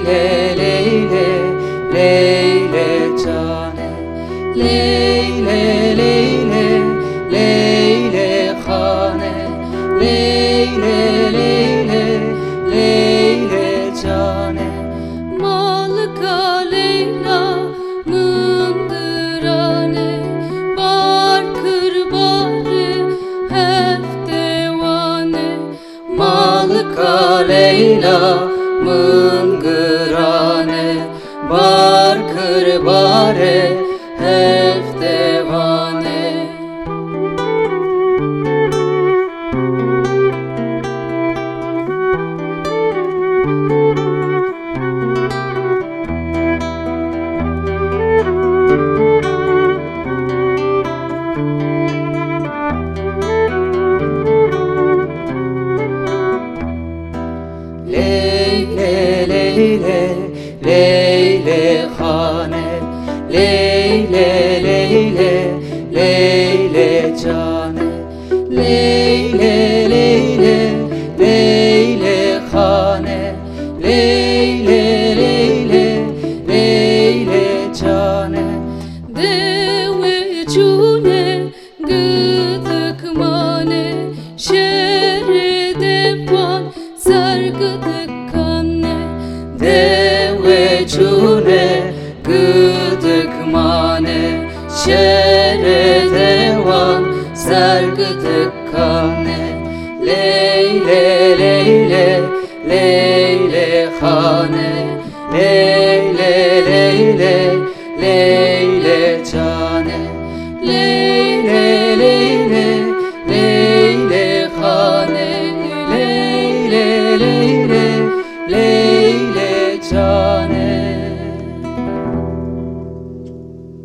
Leyle Leyle Leyle Xane, Leyle Leyle Leyle Xane, Leyle Leyle Leyle Xane. Malika Leyla mındırane, bar kırbare heftevane. Malika Leyla mıngırane, bar kırbare heftevane. Leyle Leyle Leyle Xane, Leyle Leyle Leyle Xane, Leyle Leyle Leyle Xane, Leyle Leyle Leyle Xane. Deve cune gıdık mane, şere devan sargıdık kanne. Deve çune gıdık mane, şere devan sargıdık kane. Leyle Leyle Leyle Xane, Leyle